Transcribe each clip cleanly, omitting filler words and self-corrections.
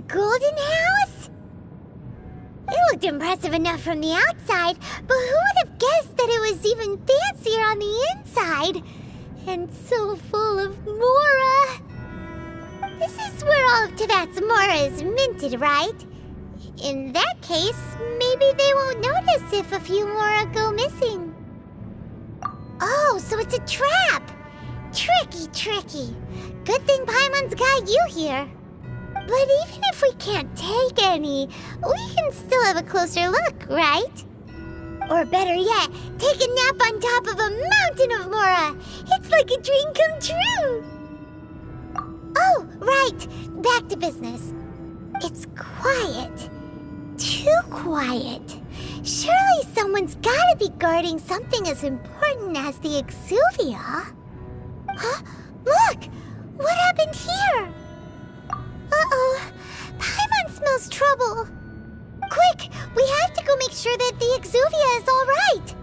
golden house? It looked impressive enough from the outside, but who would have guessed that it was even fancier on the inside? And so full of Mora. This is where all of Teyvat's Mora is minted, right? In that case, maybe they won't notice if a few Mora go missing. Oh, so it's a trap! Tricky, tricky. Good thing Paimon's got you here. But even if we can't take any, we can still have a closer look, right? Or better yet, take a nap on top of a mountain of Mora. It's like a dream come true. Oh, right. Back to business. It's quiet. Too quiet. Surely someone's gotta be guarding something as important as the Exuvia. Huh? Look! What happened here? Uh-oh. Paimon smells trouble. Quick! We have to go make sure that the Exuvia is all right.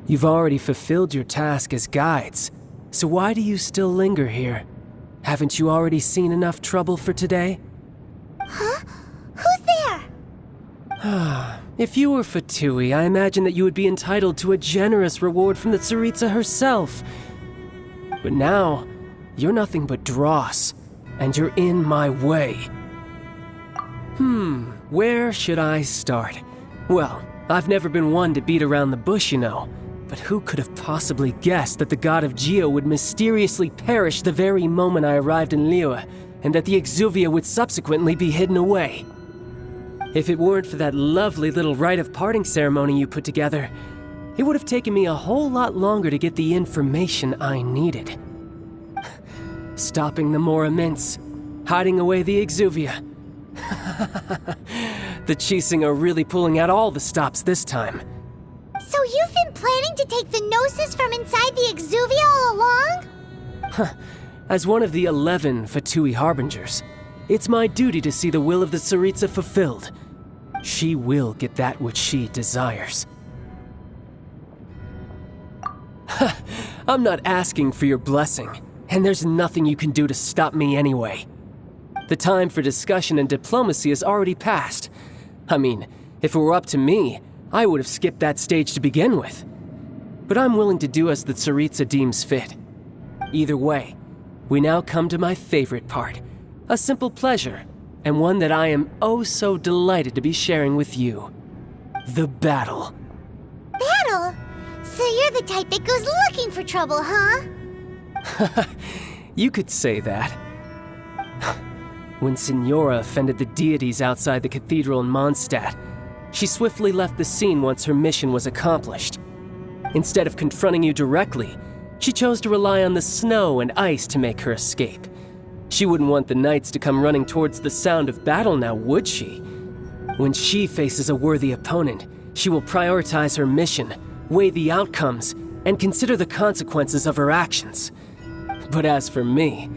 You've already fulfilled your task as guides, so why do you still linger here? Haven't you already seen enough trouble for today? Huh? Who's there? If you were Fatui, I imagine that you would be entitled to a generous reward from the Tsaritsa herself. But now, you're nothing but dross, and you're in my way. Where should I start? Well, I've never been one to beat around the bush, you know. But who could have possibly guessed that the god of Geo would mysteriously perish the very moment I arrived in Liyue, and that the Exuvia would subsequently be hidden away? If it weren't for that lovely little rite of parting ceremony you put together, it would have taken me a whole lot longer to get the information I needed. Stopping the Mora Mints, hiding away the Exuvia. The Chising are really pulling out all the stops this time. So you've been planning to take the Gnosis from inside the Exuvia all along? As one of the 11 Fatui Harbingers, it's my duty to see the will of the Tsaritsa fulfilled. She will get that which she desires. I'm not asking for your blessing, and there's nothing you can do to stop me anyway. The time for discussion and diplomacy has already passed. I mean, if it were up to me, I would have skipped that stage to begin with. But I'm willing to do as the Tsaritsa deems fit. Either way, we now come to my favorite part. A simple pleasure, and one that I am oh so delighted to be sharing with you. The battle. Battle? So you're the type that goes looking for trouble, huh? You could say that. When Signora offended the deities outside the cathedral in Mondstadt, she swiftly left the scene once her mission was accomplished. Instead of confronting you directly, she chose to rely on the snow and ice to make her escape. She wouldn't want the knights to come running towards the sound of battle now, would she? When she faces a worthy opponent, she will prioritize her mission, weigh the outcomes, and consider the consequences of her actions. But as for me,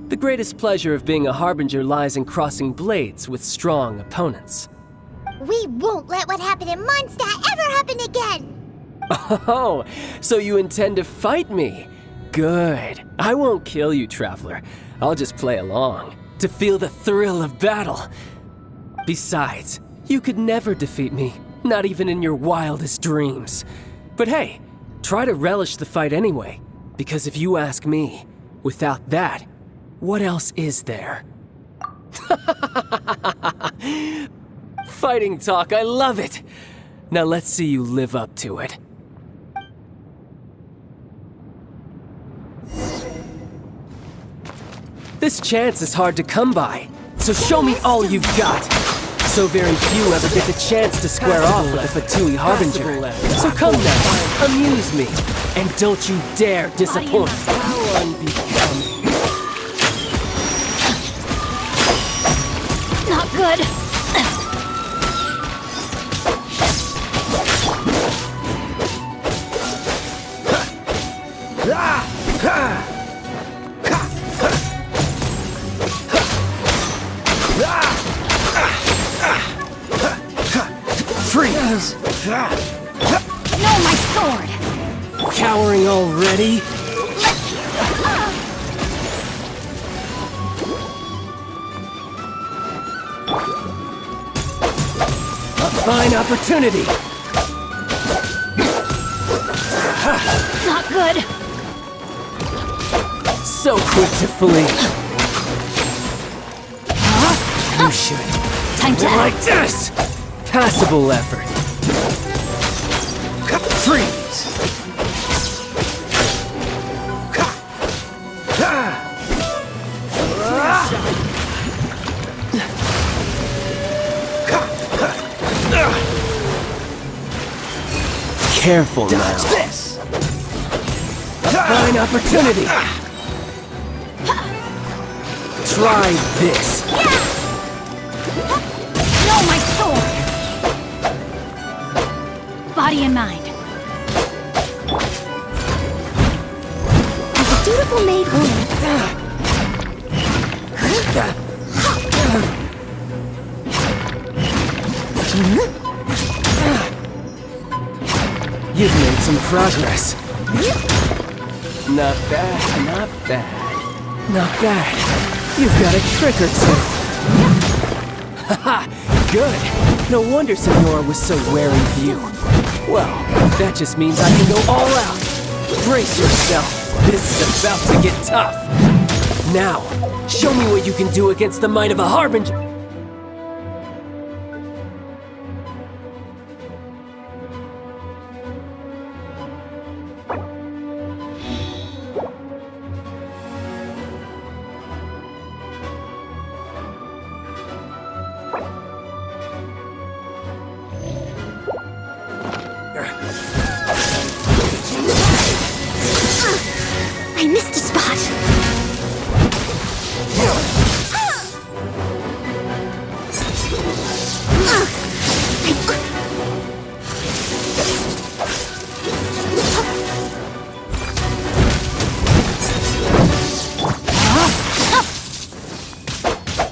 the greatest pleasure of being a harbinger lies in crossing blades with strong opponents. We won't let what happened in Mondstadt ever happen again! Oh, so you intend to fight me? Good. I won't kill you, Traveler. I'll just play along, to feel the thrill of battle. Besides, you could never defeat me, not even in your wildest dreams. But hey, try to relish the fight anyway, because if you ask me, without that, what else is there? Fighting talk, I love it! Now let's see you live up to it. This chance is hard to come by, so show me all you've got! So very few ever get the chance to square off with the Fatui Harbinger. So come now, amuse me, and don't you dare disappoint. Not good. No, my sword! Cowering already? A fine opportunity! Not good! So quick to flee! You should. Time to Like act! this! Passable effort. Freeze! Careful now. Dodge this! A fine opportunity. Try this. No, my sword! Body and mind. As a dutiful maid woman, You've made some progress. Not bad, not bad. Not bad. You've got a trick or two. Haha, good. No wonder Senora was so wary of you. Well, that just means I can go all out. Brace yourself. This is about to get tough. Now, show me what you can do against the might of a harbinger. I missed a spot.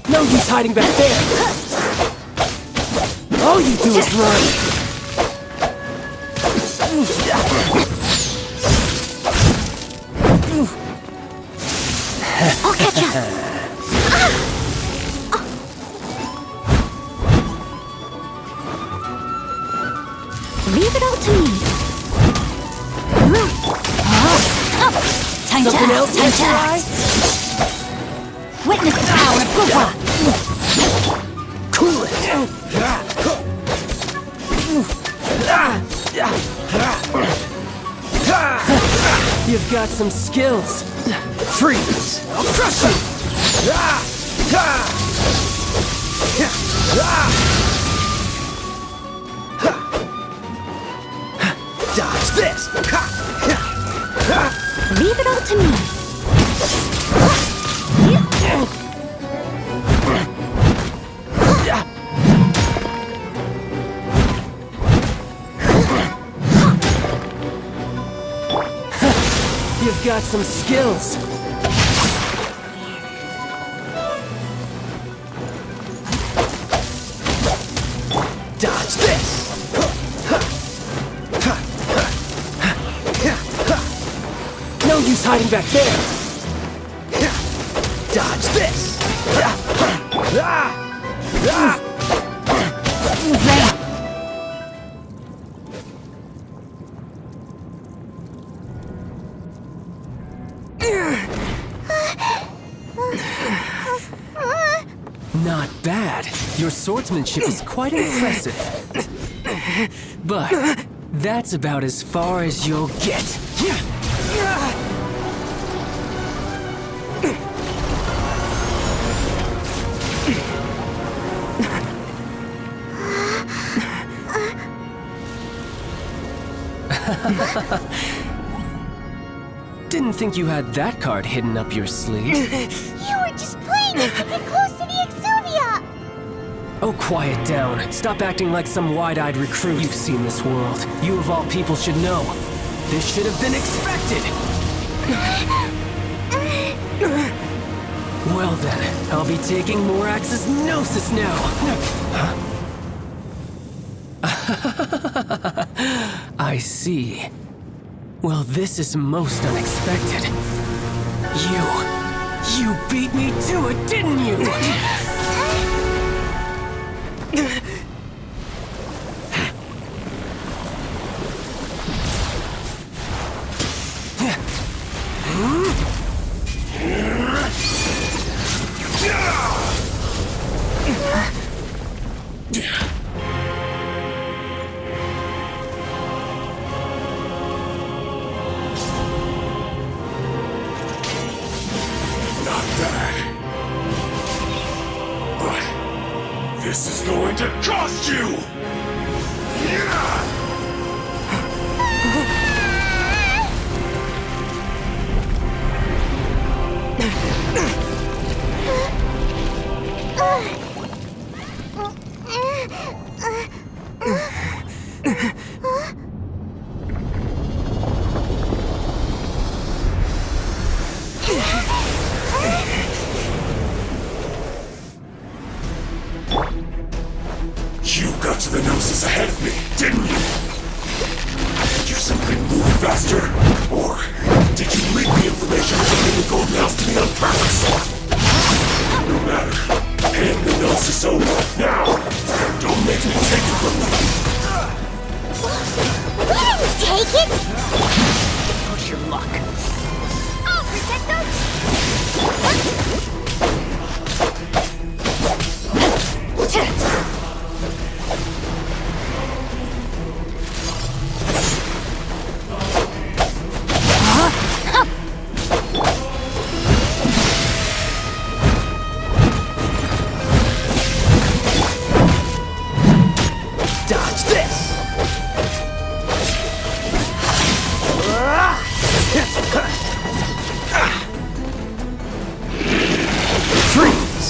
No use hiding back there. All you do is run. I'll catch up. Leave it all to me. Time to Something act! else Time catch to your act! eye? Witness the power of Gupa! Cool it. You've got some skills. Freeze! I'll crush you! Dodge this! Leave it all to me. You've got some skills. Dodge this! No use hiding back there. Dodge this! Not bad. Your swordsmanship is quite impressive. But that's about as far as you'll get. Didn't think you had that card hidden up your sleeve. You were just playing us to get close to the Exuvia. Oh, quiet down. Stop acting like some wide-eyed recruit. You've seen this world. You of all people should know. This should have been expected. Well then, I'll be taking Morax's Gnosis now. I see. Well, this is most unexpected. You beat me to it, didn't you? This is going to cost you! You got to the Gnosis ahead of me, didn't you? Did you simply move faster? Or did you leak the information from the Golden House to me on purpose? No matter. Hand the Gnosis over, now! Don't make me take it from you! We didn't take it! Push your luck. I'll protect us! Dodge this! Freeze!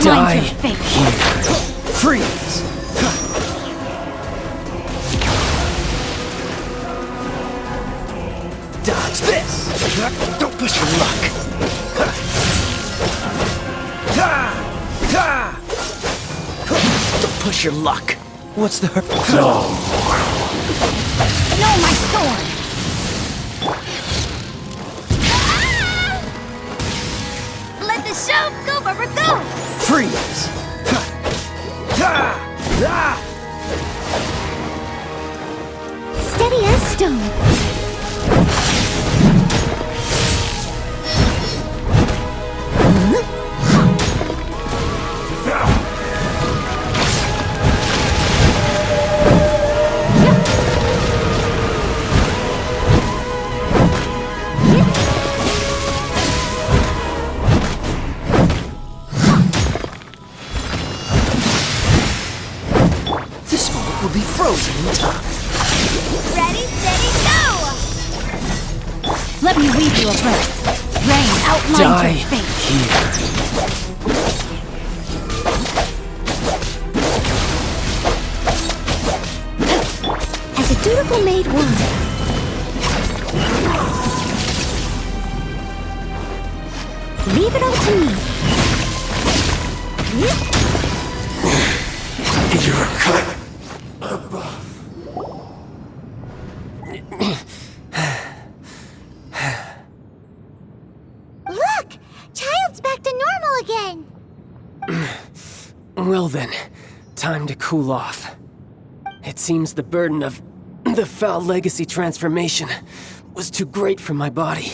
Outlines your fate. Here. Freeze! Dodge this! Don't push your luck! Don't push your luck! What's the hurt? No, my sword! Let the show go, Barbara, go! Freeze! Steady as stone. This moment will be frozen in time. Ready, steady, go! Let me read you a verse. Rain outlines Die your fate. here. As a dutiful maid would. Leave it all to me. You're cut. Look! Childe's back to normal again! Well then, time to cool off. It seems the burden of the foul legacy transformation was too great for my body.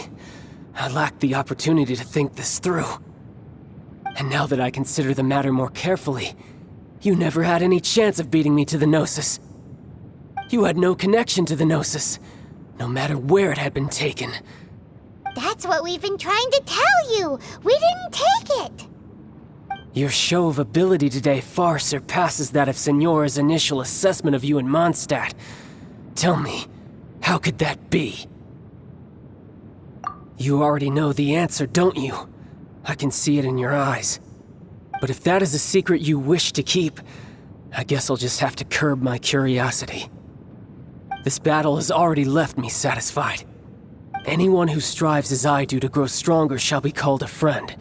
I lacked the opportunity to think this through. And now that I consider the matter more carefully, you never had any chance of beating me to the Gnosis. You had no connection to the Gnosis, no matter where it had been taken. That's what we've been trying to tell you! We didn't take it! Your show of ability today far surpasses that of Signora's initial assessment of you in Mondstadt. Tell me, how could that be? You already know the answer, don't you? I can see it in your eyes. But if that is a secret you wish to keep, I guess I'll just have to curb my curiosity. This battle has already left me satisfied. Anyone who strives as I do to grow stronger shall be called a friend,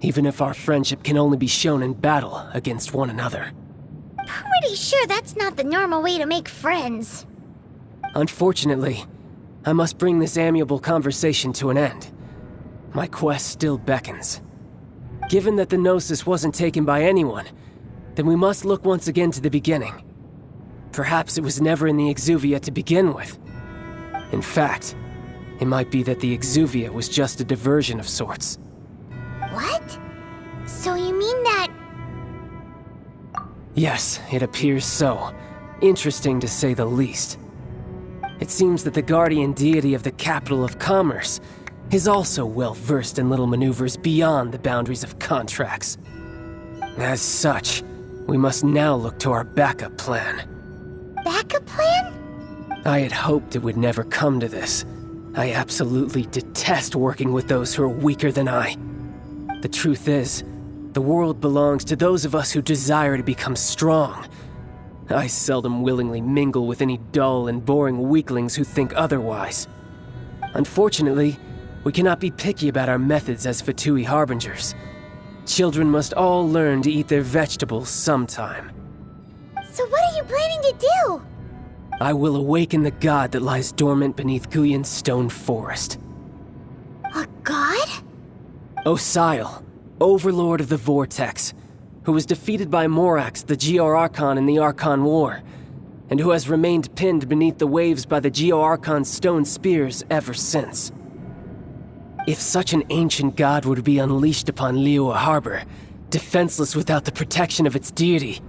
even if our friendship can only be shown in battle against one another. Pretty sure that's not the normal way to make friends. Unfortunately, I must bring this amiable conversation to an end. My quest still beckons. Given that the Gnosis wasn't taken by anyone, then we must look once again to the beginning. Perhaps it was never in the Exuvia to begin with. In fact, it might be that the Exuvia was just a diversion of sorts. What? So you mean that... Yes, it appears so. Interesting to say the least. It seems that the guardian deity of the capital of commerce is also well versed in little maneuvers beyond the boundaries of contracts. As such, we must now look to our backup plan. backup plan? I had hoped it would never come to this. I absolutely detest working with those who are weaker than I. The truth is, the world belongs to those of us who desire to become strong. I seldom willingly mingle with any dull and boring weaklings who think otherwise. Unfortunately, we cannot be picky about our methods as Fatui Harbingers. Children must all learn to eat their vegetables sometime. So what are you planning to do? I will awaken the god that lies dormant beneath Guyon's stone forest. A god? Osial, overlord of the Vortex, who was defeated by Morax, the Geo-Archon in the Archon War, and who has remained pinned beneath the waves by the Geo-Archon's stone spears ever since. If such an ancient god were to be unleashed upon Liyue Harbor, defenseless without the protection of its deity,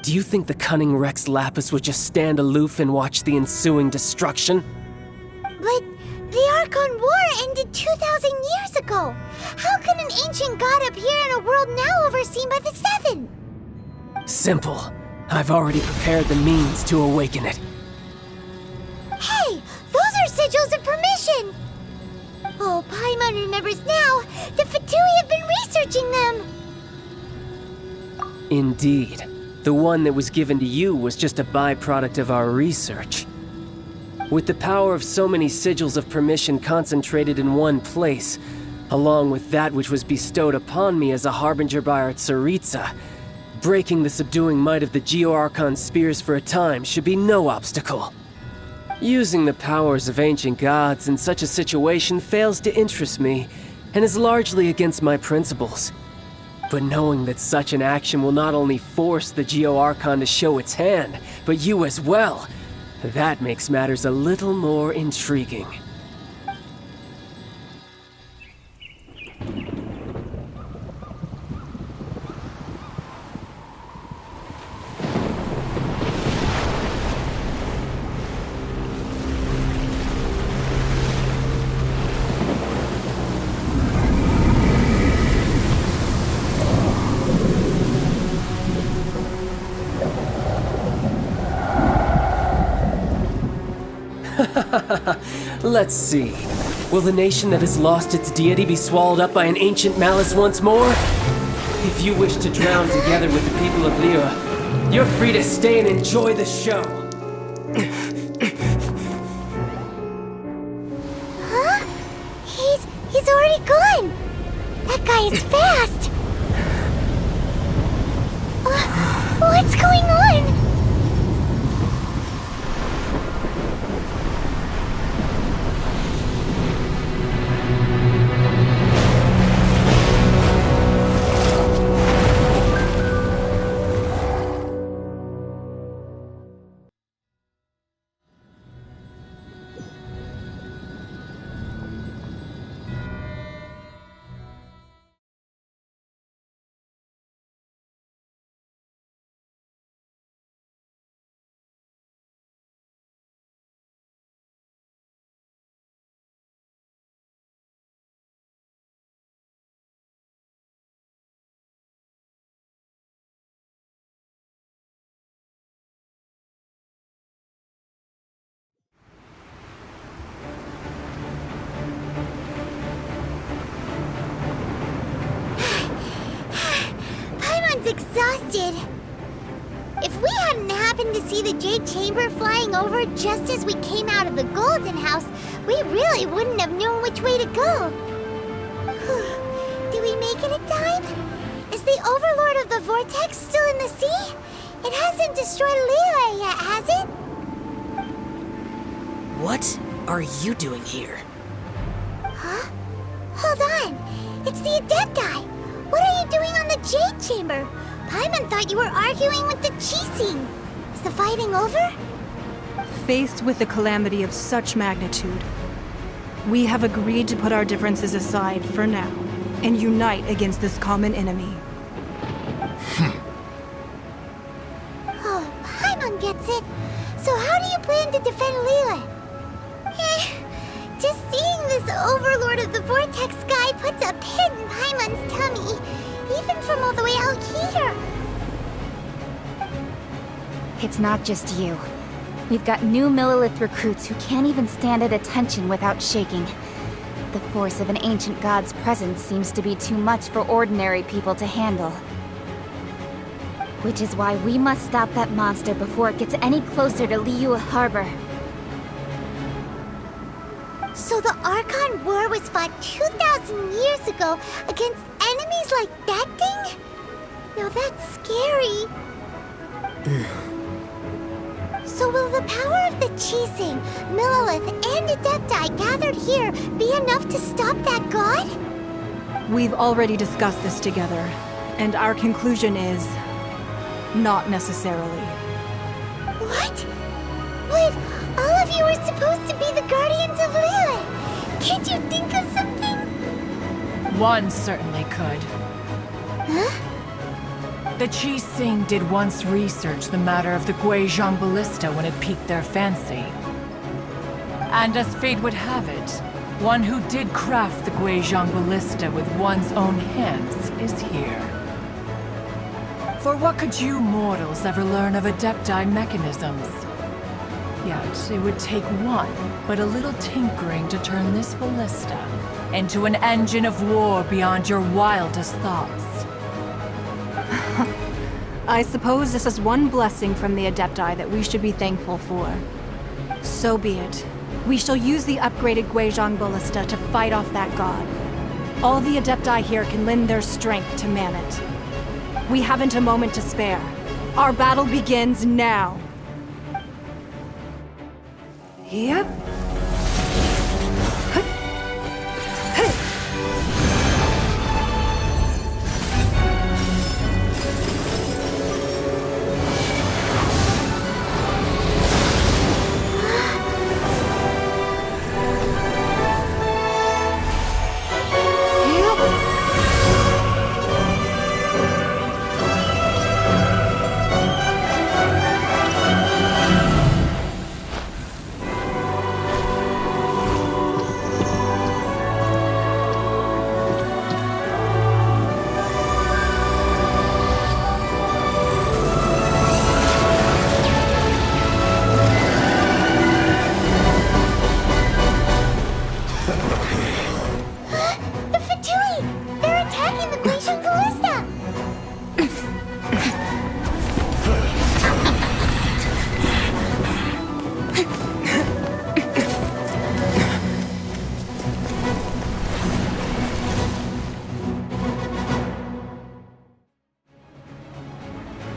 do you think the cunning Rex Lapis would just stand aloof and watch the ensuing destruction? But the Archon War ended 2,000 years ago. How can an ancient god appear in a world now overseen by the Seven? Simple. I've already prepared the means to awaken it. Hey, those are sigils of permission! Oh, Paimon remembers now. The Fatui have been researching them. Indeed. The one that was given to you was just a byproduct of our research. With the power of so many sigils of permission concentrated in one place, along with that which was bestowed upon me as a harbinger by our Tsaritsa, breaking the subduing might of the Geo-Archon spears for a time should be no obstacle. Using the powers of ancient gods in such a situation fails to interest me, and is largely against my principles. But knowing that such an action will not only force the Geo-Archon to show its hand, but you as well, that makes matters a little more intriguing. Let's see. Will the nation that has lost its deity be swallowed up by an ancient malice once more? If you wish to drown together with the people of Liyue, you're free to stay and enjoy the show. Huh? He's already gone. That guy is fast. What's going on? If we hadn't happened to see the Jade Chamber flying over just as we came out of the Golden House, we really wouldn't have known which way to go. Did we make it in time? Is the Overlord of the Vortex still in the sea? It hasn't destroyed Liyue yet, has it? What are you doing here? Huh? Hold on. It's the Adepti. What are you doing on the Jade Chamber? Paimon thought you were arguing with the Qixing. Is the fighting over? Faced with a calamity of such magnitude, we have agreed to put our differences aside for now and unite against this common enemy. Oh, Paimon gets it. So how do you plan to defend Liyue? Just seeing this Overlord of the Vortex guy puts a pit in Paimon's tummy, even from all the way out here. It's not just you. We've got new Millelith recruits who can't even stand at attention without shaking. The force of an ancient god's presence seems to be too much for ordinary people to handle. Which is why we must stop that monster before it gets any closer to Liyue Harbor. So the Archon War was fought 2,000 years ago against enemies like that thing? Now that's scary. So will the power of the Qixing, Millelith, and Adepti gathered here be enough to stop that god? We've already discussed this together, and our conclusion is not necessarily. What? But all of you were supposed to be the guardians of Liyue. Can't you think of something? One certainly could. Huh? The Qixing did once research the matter of the Guizhong Ballista when it piqued their fancy. And as fate would have it, one who did craft the Guizhong Ballista with one's own hands is here. For what could you mortals ever learn of Adepti mechanisms? Yet it would take one but a little tinkering to turn this ballista into an engine of war beyond your wildest thoughts. I suppose this is one blessing from the Adepti that we should be thankful for. So be it. We shall use the upgraded Guizhong Ballista to fight off that god. All the Adepti here can lend their strength to man it. We haven't a moment to spare. Our battle begins now. Yep.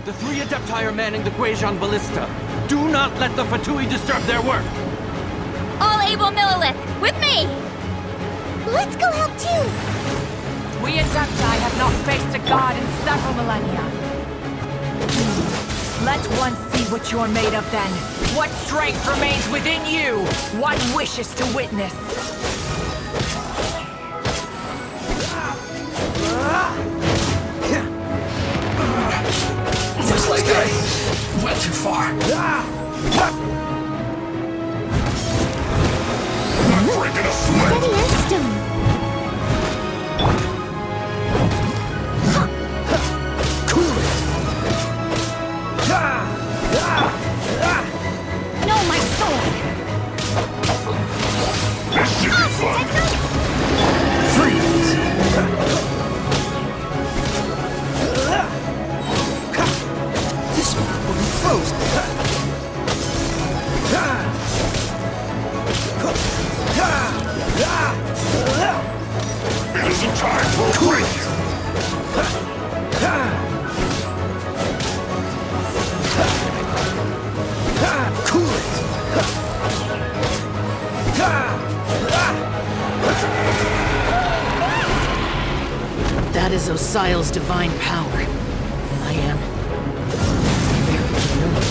The three Adepti are manning the Guizhong Ballista. Do not let the Fatui disturb their work! All able Millelith, with me! Let's go help too! We Adepti have not faced a god in several millennia. Let one see what you're made of then. What strength remains within you? One wishes to witness. Looks like I went too far. I'm breaking a sweat! Steady as stone. Cool it! No, my sword! This is Cool it! That is Osial's divine power. I am very familiar with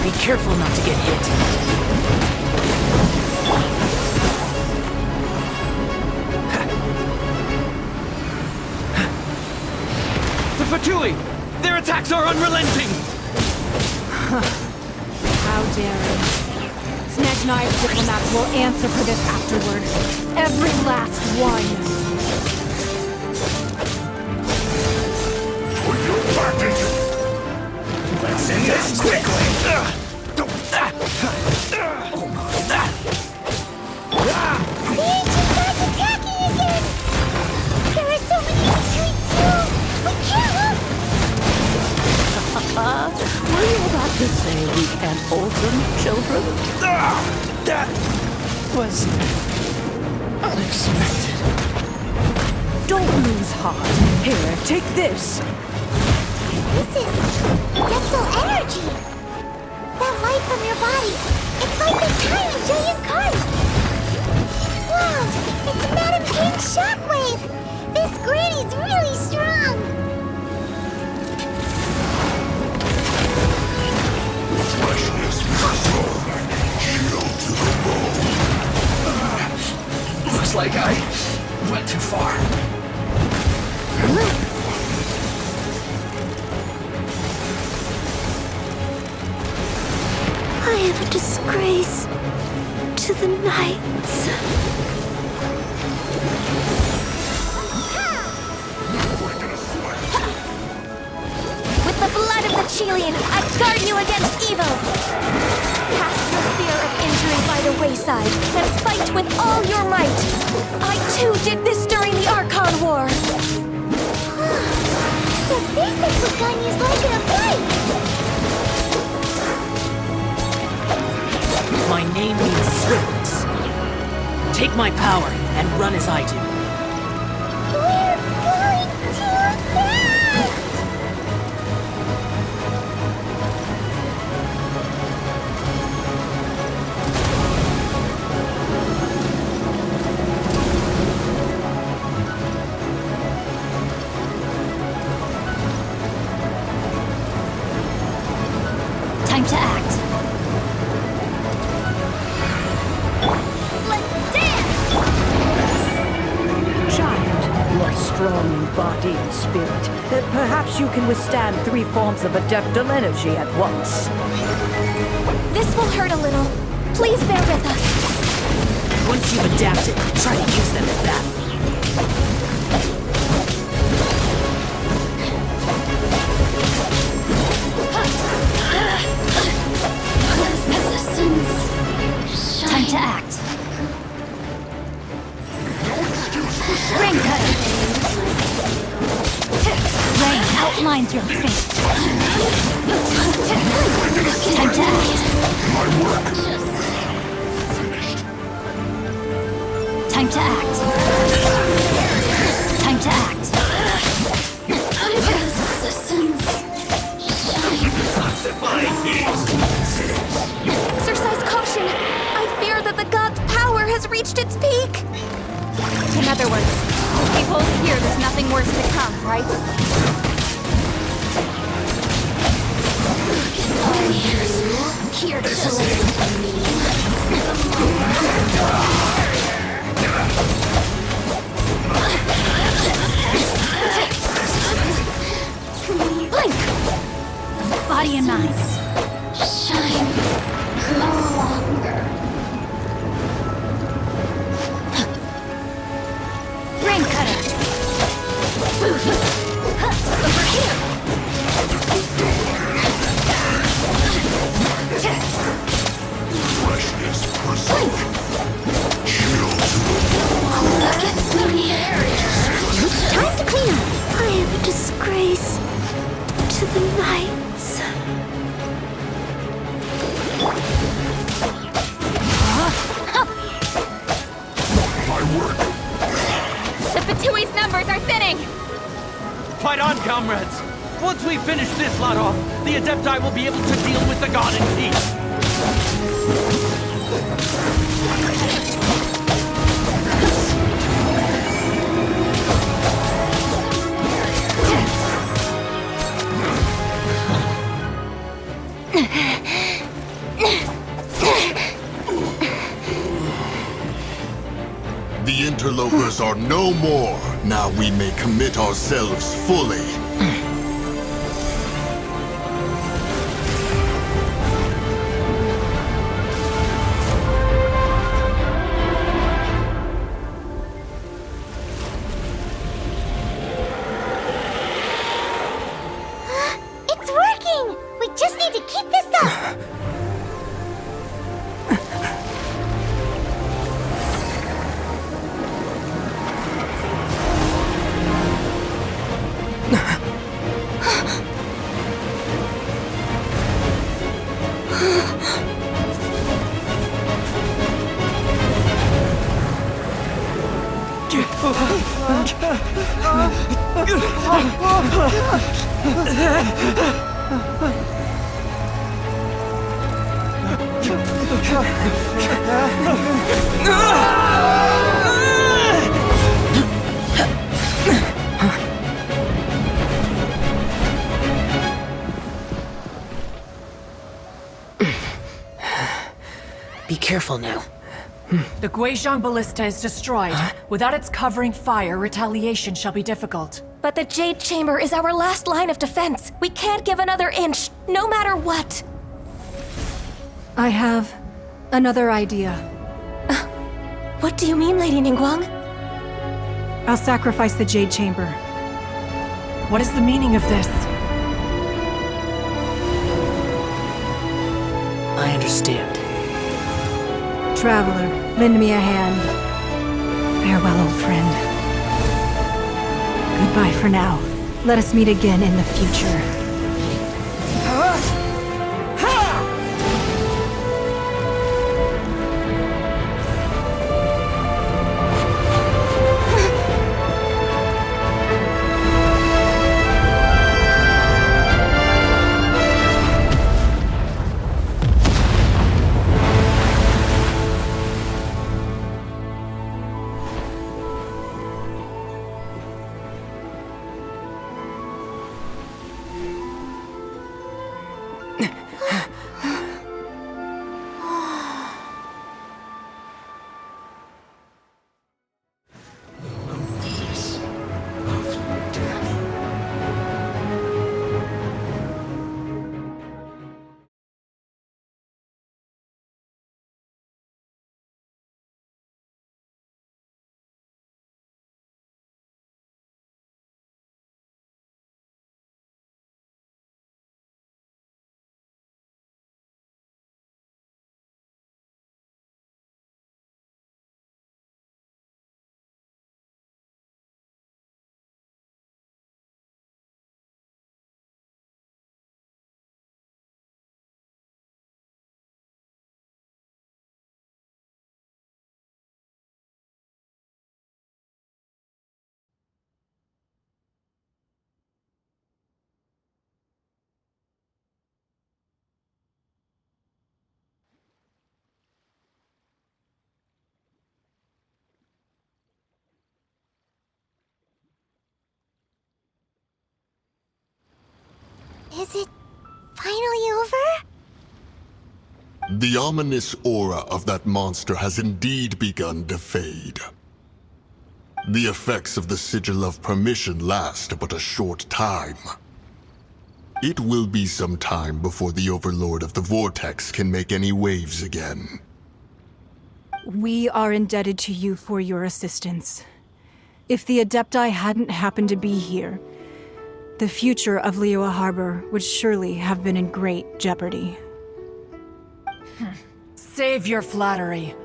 it. Be careful not to get hit. The Fatui! Their attacks are unrelenting! How daring. Snezhnai's diplomats will answer for this afterward. Every last one. Put your back into Let's end this quickly! The ancient god's attacking again! There are so many retreats too! We can't! Were you about to say we can't hold them, children? That was unexpected. Don't lose heart. Here, take this. This is mental energy! That light from your body, it's like the time of giant cars! Wow, it's Madame King's shockwave! This granny's really strong! freshness, personal. Shield to the bone. Looks like I went too far. I am a disgrace to the knights. With the blood of the Chilian, I guard you against evil! Cast your fear of injury by the wayside, and fight with all your might! I too did this during the Archon War! So this is what Ganya's like in a fight! My name means swiftness. Take my power and run as I do. We're going too fast! Time to act. Child, you are strong in body and spirit. Perhaps you can withstand 3 forms of adeptal energy at once. This will hurt a little. Please bear with us. Once you've adapted, try to use them in battle. Time to act. Rain cutter. Rain outlines your fate. Time to act. My work. Finished. Time to act. Time to act. Exercise caution. I fear that the god's power has reached its peak. In other words, if we hold here, there's nothing worse to come, right? Here to blink! Body and mind. Shine no longer. Rain cutter. Over here. Freshness, personal. Blink. Shield to the Look at me. Time to clean up. I am a disgrace to the knights. my work. The Fatui's numbers are thinning! Fight on, comrades! Once we finish this lot off, the Adepti will be able to deal with the god in peace! The interlopers are no more. Now we may commit ourselves fully. It's working! We just need to keep this up! Be careful now. The Guizhong Ballista is destroyed. Without its covering fire, retaliation shall be difficult. But the Jade Chamber is our last line of defense. We can't give another inch, no matter what. I have another idea. What do you mean, Lady Ningguang? I'll sacrifice the Jade Chamber. What is the meaning of this? I understand. Traveler, lend me a hand. Farewell, old friend. Goodbye for now. Let us meet again in the future. Is it finally over? The ominous aura of that monster has indeed begun to fade. The effects of the Sigil of Permission last but a short time. It will be some time before the Overlord of the Vortex can make any waves again. We are indebted to you for your assistance. If the Adepti hadn't happened to be here, the future of Liyue Harbor would surely have been in great jeopardy. Save your flattery.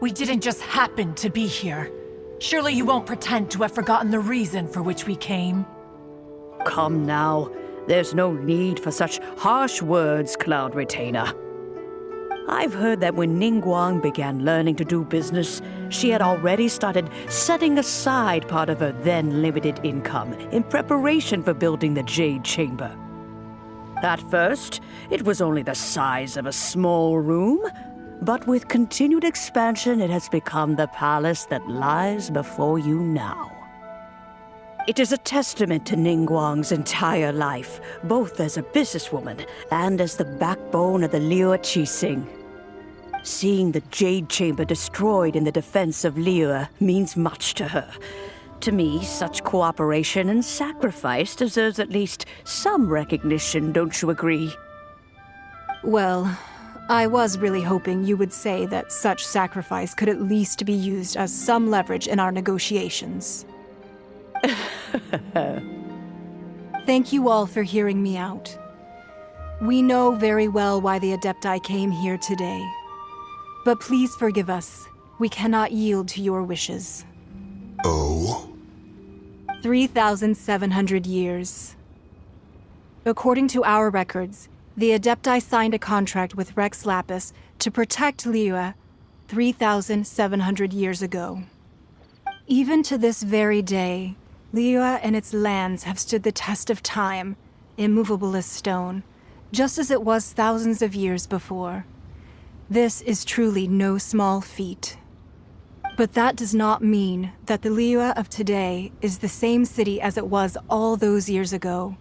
We didn't just happen to be here. Surely you won't pretend to have forgotten the reason for which we came. Come now. There's no need for such harsh words, Cloud Retainer. I've heard that when Ningguang began learning to do business, she had already started setting aside part of her then limited income in preparation for building the Jade Chamber. At first, it was only the size of a small room, but with continued expansion, it has become the palace that lies before you now. It is a testament to Ningguang's entire life, both as a businesswoman and as the backbone of the Liyue Qixing. Seeing the Jade Chamber destroyed in the defense of Liyue means much to her. To me, such cooperation and sacrifice deserves at least some recognition, don't you agree? Well, I was really hoping you would say that such sacrifice could at least be used as some leverage in our negotiations. Thank you all for hearing me out. We know very well why the Adepti came here today. But please forgive us. We cannot yield to your wishes. Oh? 3,700 years. According to our records, the Adepti signed a contract with Rex Lapis to protect Liyue 3,700 years ago. Even to this very day, Liyue and its lands have stood the test of time, immovable as stone, just as it was thousands of years before. This is truly no small feat. But that does not mean that the Liyue of today is the same city as it was all those years ago.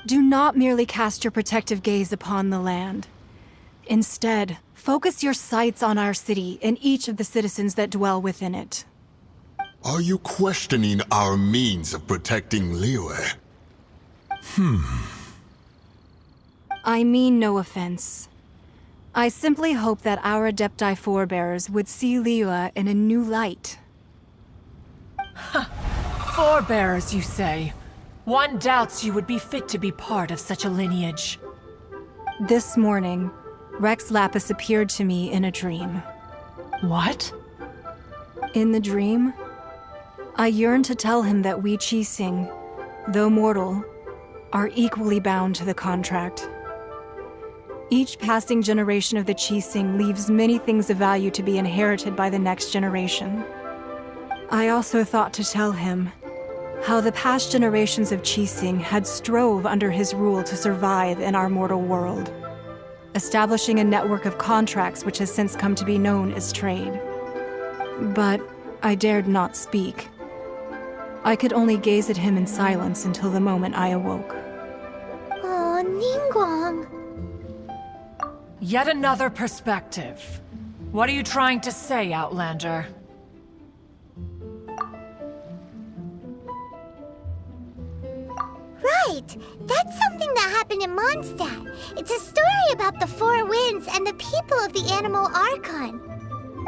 Do not merely cast your protective gaze upon the land. Instead, focus your sights on our city and each of the citizens that dwell within it. Are you questioning our means of protecting Liyue? I mean no offense. I simply hope that our Adepti forebears would see Liyue in a new light. Forebearers, you say? One doubts you would be fit to be part of such a lineage. This morning, Rex Lapis appeared to me in a dream. What? In the dream, I yearned to tell him that we Qixing, though mortal, are equally bound to the contract. Each passing generation of the Qixing leaves many things of value to be inherited by the next generation. I also thought to tell him how the past generations of Qixing had strove under his rule to survive in our mortal world, establishing a network of contracts which has since come to be known as trade. But I dared not speak. I could only gaze at him in silence until the moment I awoke. Oh, Ningguang. Yet another perspective. What are you trying to say, Outlander? Right! That's something that happened in Mondstadt. It's a story about the Four Winds and the people of the Animal Archon.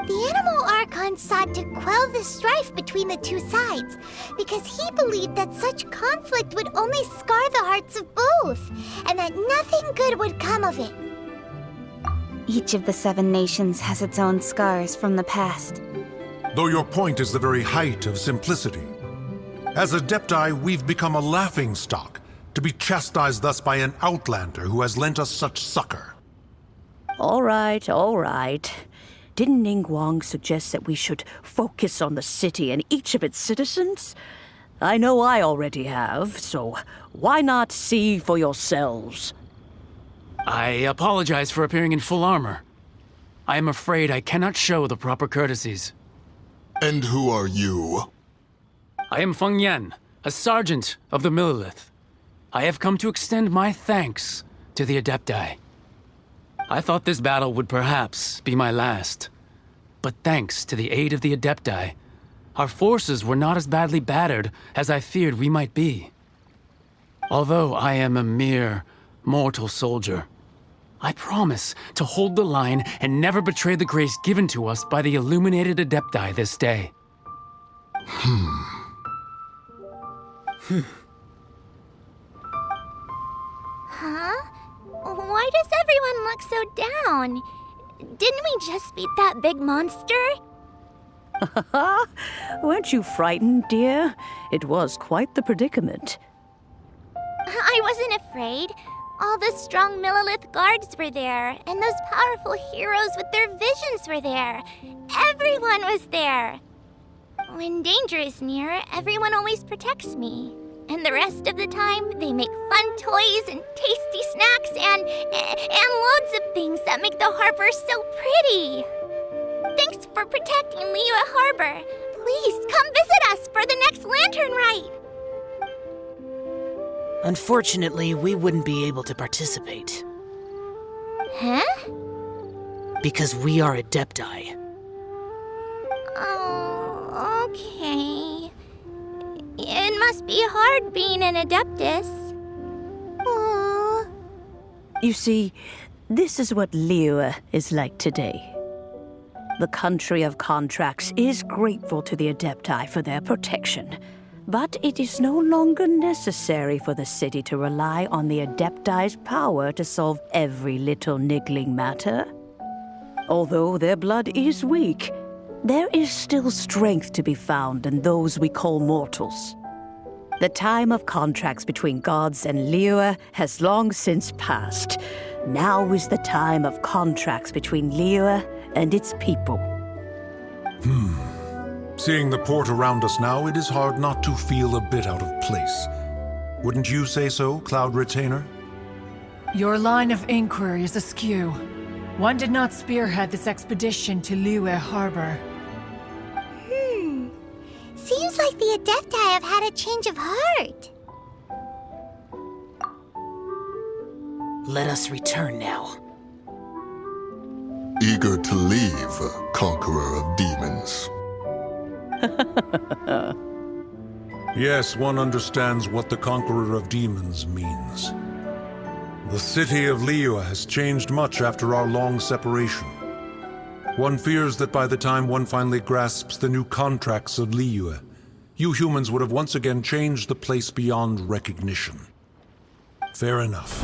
The Animal Archon sought to quell the strife between the two sides, because he believed that such conflict would only scar the hearts of both, and that nothing good would come of it. Each of the 7 nations has its own scars from the past. Though your point is the very height of simplicity. As Adepti, we've become a laughingstock, to be chastised thus by an outlander who has lent us such succor. All right, all right. Didn't Ningguang suggest that we should focus on the city and each of its citizens? I know I already have, so why not see for yourselves? I apologize for appearing in full armor. I am afraid I cannot show the proper courtesies. And who are you? I am Feng Yan, a sergeant of the Millilith. I have come to extend my thanks to the Adepti. I thought this battle would perhaps be my last. But thanks to the aid of the Adepti, our forces were not as badly battered as I feared we might be. Although I am a mere mortal soldier, I promise to hold the line and never betray the grace given to us by the illuminated Adepti this day. Huh? Why does everyone look so down? Didn't we just beat that big monster? Weren't you frightened, dear? It was quite the predicament. I wasn't afraid. All the strong Millelith guards were there, and those powerful heroes with their visions were there. Everyone was there. When danger is near, everyone always protects me. And the rest of the time, they make fun toys and tasty snacks and loads of things that make the harbor so pretty. Thanks for protecting Liyue Harbor. Please come visit us for the next lantern rite. Unfortunately, we wouldn't be able to participate. Huh? Because we are Adepti. Oh, okay. It must be hard being an Adeptus. Aww. You see, this is what Liyue is like today. The country of contracts is grateful to the Adepti for their protection, but it is no longer necessary for the city to rely on the Adepti's power to solve every little niggling matter. Although their blood is weak, there is still strength to be found in those we call mortals. The time of contracts between gods and Liyue has long since passed. Now is the time of contracts between Liyue and its people. Seeing the port around us now, it is hard not to feel a bit out of place. Wouldn't you say so, Cloud Retainer? Your line of inquiry is askew. One did not spearhead this expedition to Liyue Harbor. Seems like the Adepti have had a change of heart. Let us return now. Eager to leave, Conqueror of Demons. Yes, one understands what the Conqueror of Demons means. The city of Liyue has changed much after our long separation. One fears that by the time one finally grasps the new contracts of Liyue, you humans would have once again changed the place beyond recognition. Fair enough.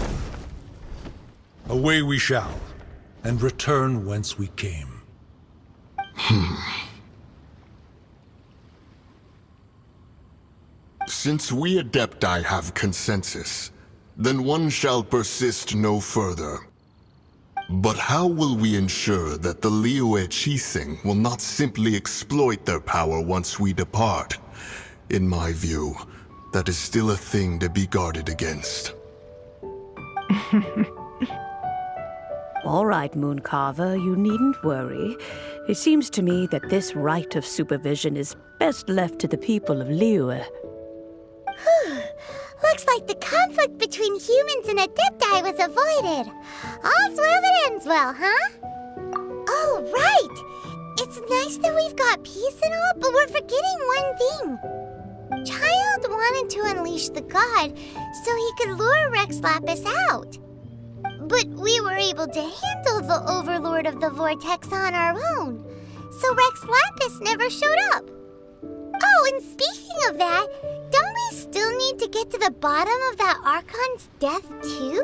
Away we shall, and return whence we came. Since we Adepti have consensus, then one shall persist no further. But how will we ensure that the Liyue Qixing will not simply exploit their power once we depart? In my view, that is still a thing to be guarded against. All right, Mooncarver, you needn't worry. It seems to me that this right of supervision is best left to the people of Liyue. Looks like the conflict between humans and Adepti was avoided. All's well that ends well, huh? Oh, right! It's nice that we've got peace and all, but we're forgetting one thing. Childe wanted to unleash the god so he could lure Rex Lapis out. But we were able to handle the Overlord of the Vortex on our own, so Rex Lapis never showed up. Oh, and speaking of that, don't we still need to get to the bottom of that Archon's death, too?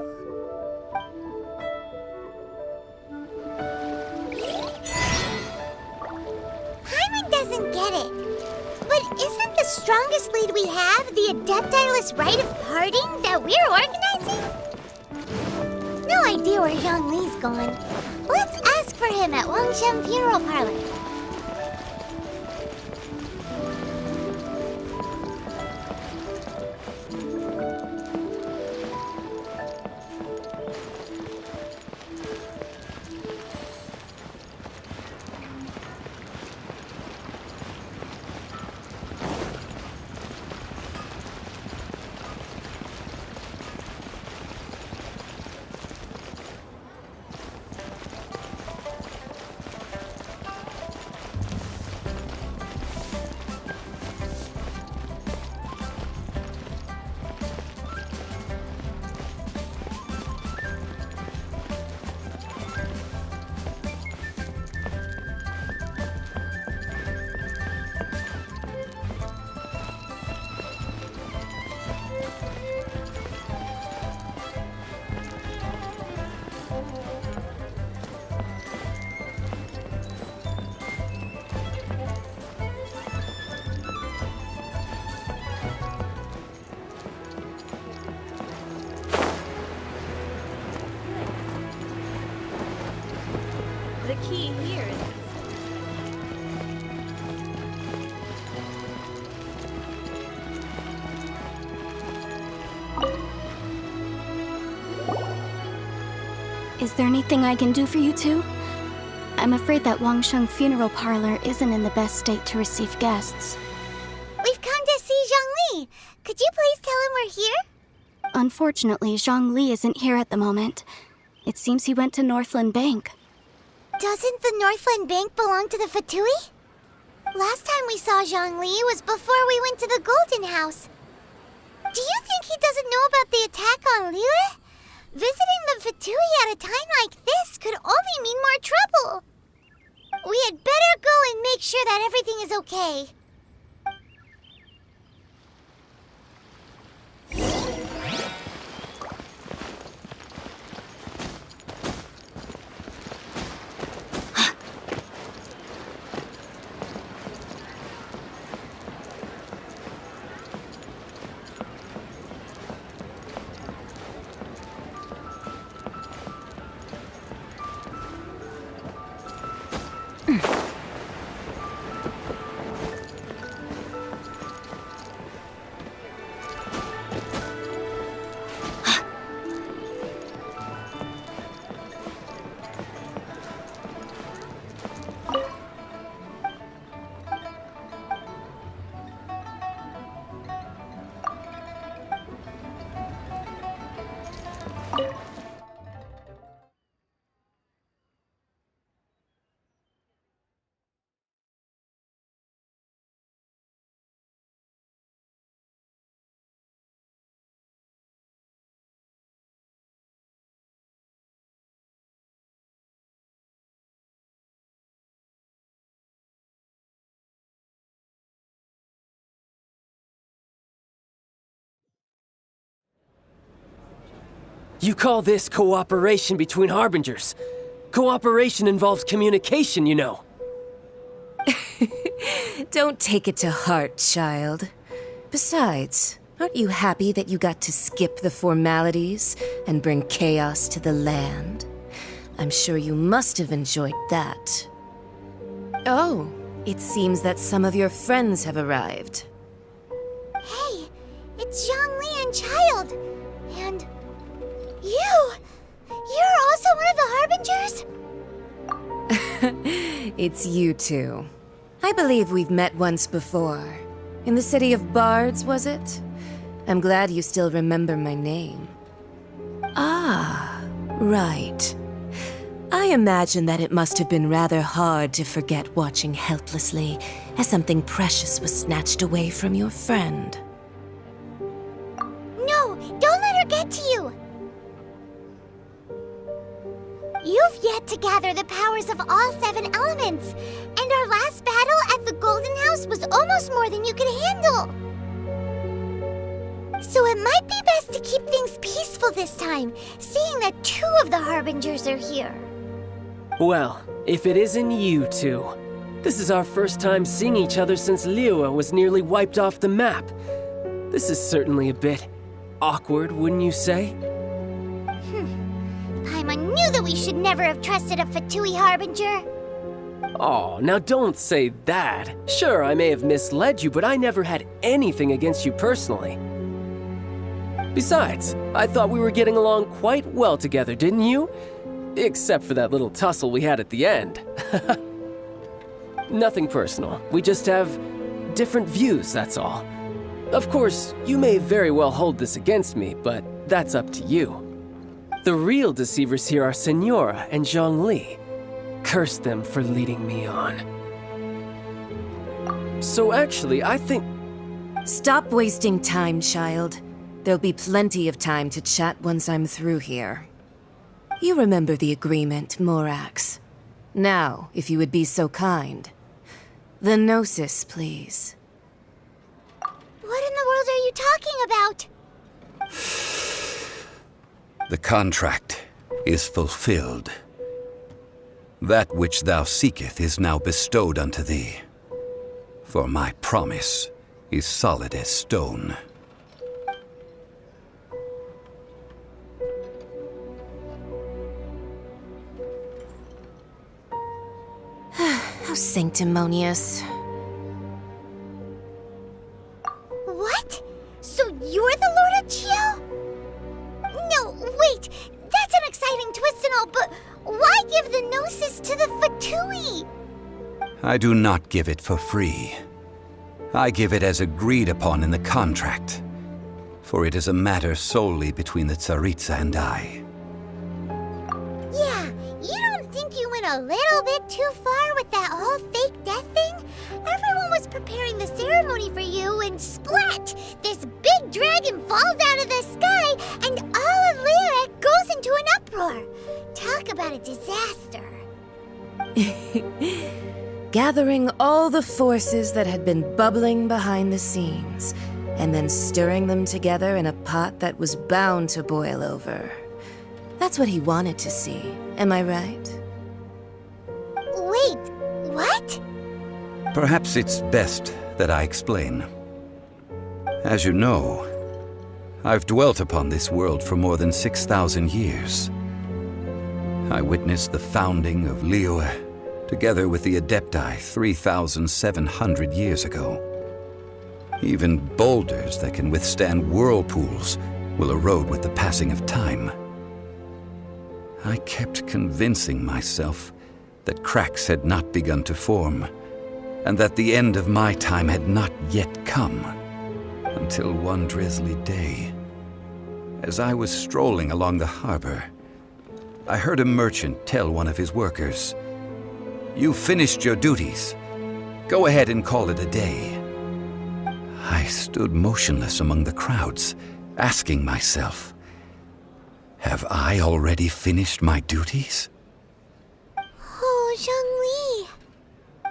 Paimon doesn't get it. But isn't the strongest lead we have the Adepti-less rite of parting that we're organizing? No idea where Zhongli's gone. Let's ask for him at Wangshan Funeral Parlor. years. Is there anything I can do for you two? I'm afraid that Wangsheng funeral parlor isn't in the best state to receive guests. We've come to see Zhongli. Could you please tell him we're here? Unfortunately, Zhongli isn't here at the moment. It seems he went to Northland Bank. Doesn't the Northland Bank belong to the Fatui? Last time we saw Zhongli was before we went to the Golden House. Do you think he doesn't know about the attack on Liyue? Visiting the Fatui at a time like this could only mean more trouble. We had better go and make sure that everything is okay. You call this cooperation between Harbingers? Cooperation involves communication, you know. Don't take it to heart, child. Besides, aren't you happy that you got to skip the formalities and bring chaos to the land? I'm sure you must have enjoyed that. Oh, it seems that some of your friends have arrived. Hey, it's Zhongli and Childe. And you! You're also one of the Harbingers? It's you two. I believe we've met once before. In the city of Bards, was it? I'm glad you still remember my name. Ah, right. I imagine that it must have been rather hard to forget watching helplessly as something precious was snatched away from your friend. No, don't let her get to you! You've yet to gather the powers of all 7 elements, and our last battle at the Golden House was almost more than you could handle. So it might be best to keep things peaceful this time, seeing that 2 of the Harbingers are here. Well, if it isn't you two. This is our first time seeing each other since Liyue was nearly wiped off the map. This is certainly a bit awkward, wouldn't you say? Paimon knew that we should never have trusted a Fatui Harbinger. Oh, now don't say that. Sure, I may have misled you, but I never had anything against you personally. Besides, I thought we were getting along quite well together, didn't you? Except for that little tussle we had at the end. Nothing personal. We just have different views, that's all. Of course, you may very well hold this against me, but that's up to you. The real deceivers here are Senora and Zhongli. Curse them for leading me on. So actually, I think... Stop wasting time, child. There'll be plenty of time to chat once I'm through here. You remember the agreement, Morax. Now, if you would be so kind. The Gnosis, please. What in the world are you talking about? The contract is fulfilled. That which thou seeketh is now bestowed unto thee. For my promise is solid as stone. How sanctimonious. What? So you're the Lord of Chio? No, wait! That's an exciting twist and all, but why give the Gnosis to the Fatui? I do not give it for free. I give it as agreed upon in the contract, for it is a matter solely between the Tsaritsa and I. Yeah, you don't think you went a little bit too far with that whole fake death thing? Everyone was preparing the ceremony for you, and splat! This big dragon falls out of the sky, and all of Liyue goes into an uproar. Talk about a disaster. Gathering all the forces that had been bubbling behind the scenes, and then stirring them together in a pot that was bound to boil over. That's what he wanted to see, am I right? Wait, what? Perhaps it's best that I explain. As you know, I've dwelt upon this world for more than 6,000 years. I witnessed the founding of Liyue, together with the Adepti 3,700 years ago. Even boulders that can withstand whirlpools will erode with the passing of time. I kept convincing myself that cracks had not begun to form, and that the end of my time had not yet come, until one drizzly day, as I was strolling along the harbor, I heard a merchant tell one of his workers, "You've finished your duties. Go ahead and call it a day." I stood motionless among the crowds, asking myself, have I already finished my duties? Oh, Zhongli.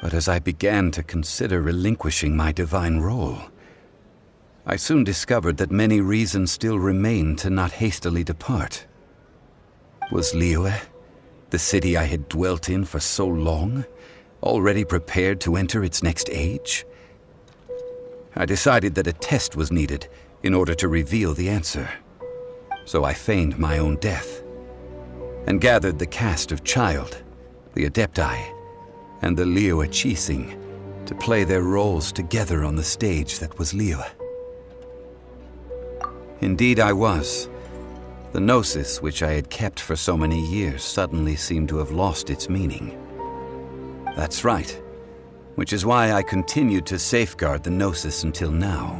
But as I began to consider relinquishing my divine role, I soon discovered that many reasons still remained to not hastily depart. Was Liyue, the city I had dwelt in for so long, already prepared to enter its next age? I decided that a test was needed in order to reveal the answer. So I feigned my own death, and gathered the cast of Childe, the Adepti, and the Liyue Qixing to play their roles together on the stage that was Liyue. Indeed I was. The Gnosis, which I had kept for so many years, suddenly seemed to have lost its meaning. That's right, which is why I continued to safeguard the Gnosis until now.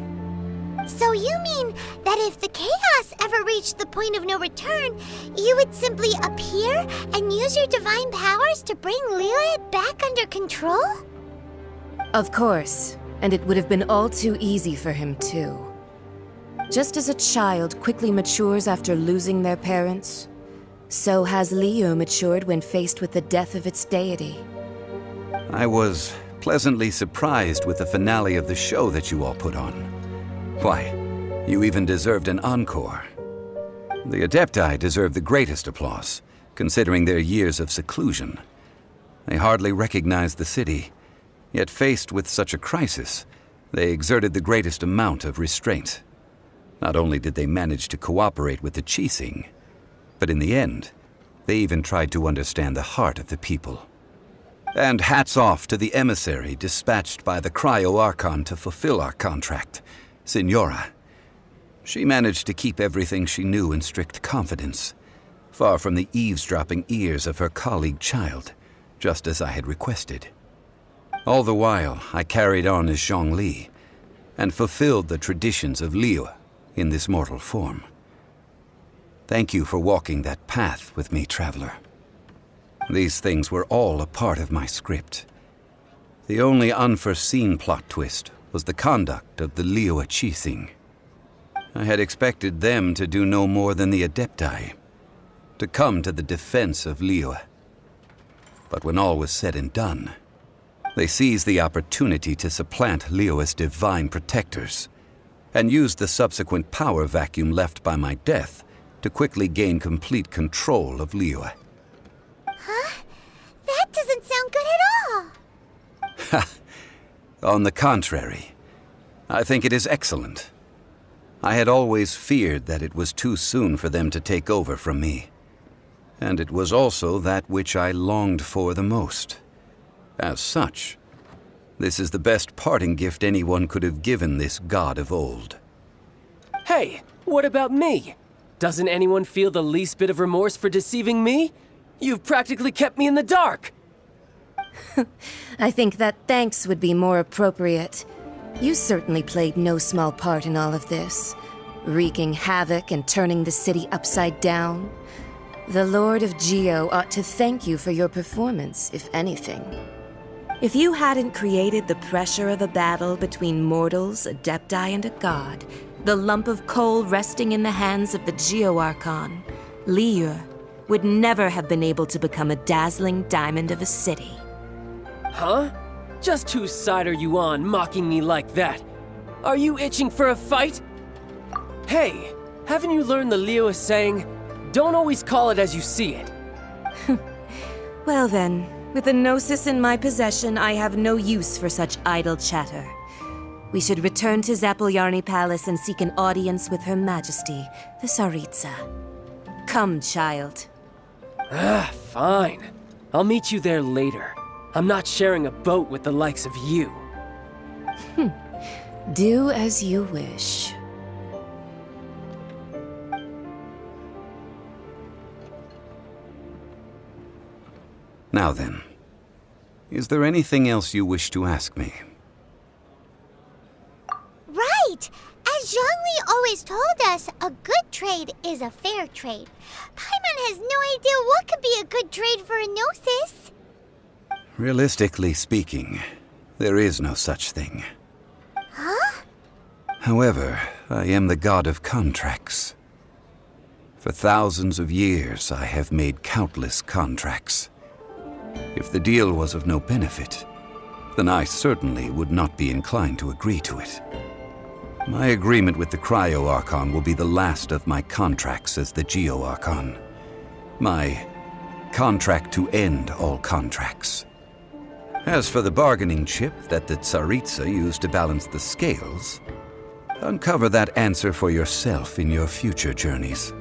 So you mean that if the chaos ever reached the point of no return, you would simply appear and use your divine powers to bring Liyue back under control? Of course, and it would have been all too easy for him too. Just as a child quickly matures after losing their parents, so has Liyue matured when faced with the death of its deity. I was pleasantly surprised with the finale of the show that you all put on. Why, you even deserved an encore. The Adepti deserve the greatest applause, considering their years of seclusion. They hardly recognized the city, yet faced with such a crisis, they exerted the greatest amount of restraint. Not only did they manage to cooperate with the Qixing, but in the end, they even tried to understand the heart of the people. And hats off to the emissary dispatched by the Cryo-Archon to fulfill our contract, Signora. She managed to keep everything she knew in strict confidence, far from the eavesdropping ears of her colleague Childe, just as I had requested. All the while, I carried on as Zhongli, and fulfilled the traditions of Liyue in this mortal form. Thank you for walking that path with me, traveler. These things were all a part of my script. The only unforeseen plot twist was the conduct of the Liyue Qixing. I had expected them to do no more than the Adepti, to come to the defense of Liyue. But when all was said and done, they seized the opportunity to supplant Liyue's divine protectors, and used the subsequent power vacuum left by my death to quickly gain complete control of Liyue. Huh? That doesn't sound good at all. On the contrary, I think it is excellent. I had always feared that it was too soon for them to take over from me, and it was also that which I longed for the most, As such, this is the best parting gift anyone could have given this god of old. Hey, what about me? Doesn't anyone feel the least bit of remorse for deceiving me? You've practically kept me in the dark! I think that thanks would be more appropriate. You certainly played no small part in all of this, wreaking havoc and turning the city upside down. The Lord of Geo ought to thank you for your performance, if anything. If you hadn't created the pressure of a battle between mortals, adepti, and a god, the lump of coal resting in the hands of the Geo-Archon, Liyue would never have been able to become a dazzling diamond of a city. Huh? Just whose side are you on, mocking me like that? Are you itching for a fight? Hey, haven't you learned the Liyue saying, don't always call it as you see it? Well then, with the Gnosis in my possession, I have no use for such idle chatter. We should return to Zapoljarny Palace and seek an audience with Her Majesty, the Tsaritsa. Come, child. Fine. I'll meet you there later. I'm not sharing a boat with the likes of you. Do as you wish. Now then, is there anything else you wish to ask me? Right! As Zhongli always told us, a good trade is a fair trade. Paimon has no idea what could be a good trade for a Gnosis. Realistically speaking, there is no such thing. Huh? However, I am the god of contracts. For thousands of years, I have made countless contracts. If the deal was of no benefit, then I certainly would not be inclined to agree to it. My agreement with the Cryo-Archon will be the last of my contracts as the Geo-Archon. My contract to end all contracts. As for the bargaining chip that the Tsaritsa used to balance the scales, uncover that answer for yourself in your future journeys.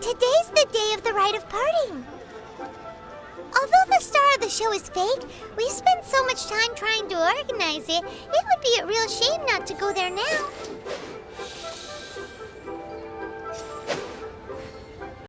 Today's the day of the rite of parting. Although the star of the show is fake, we spent so much time trying to organize it, it would be a real shame not to go there now.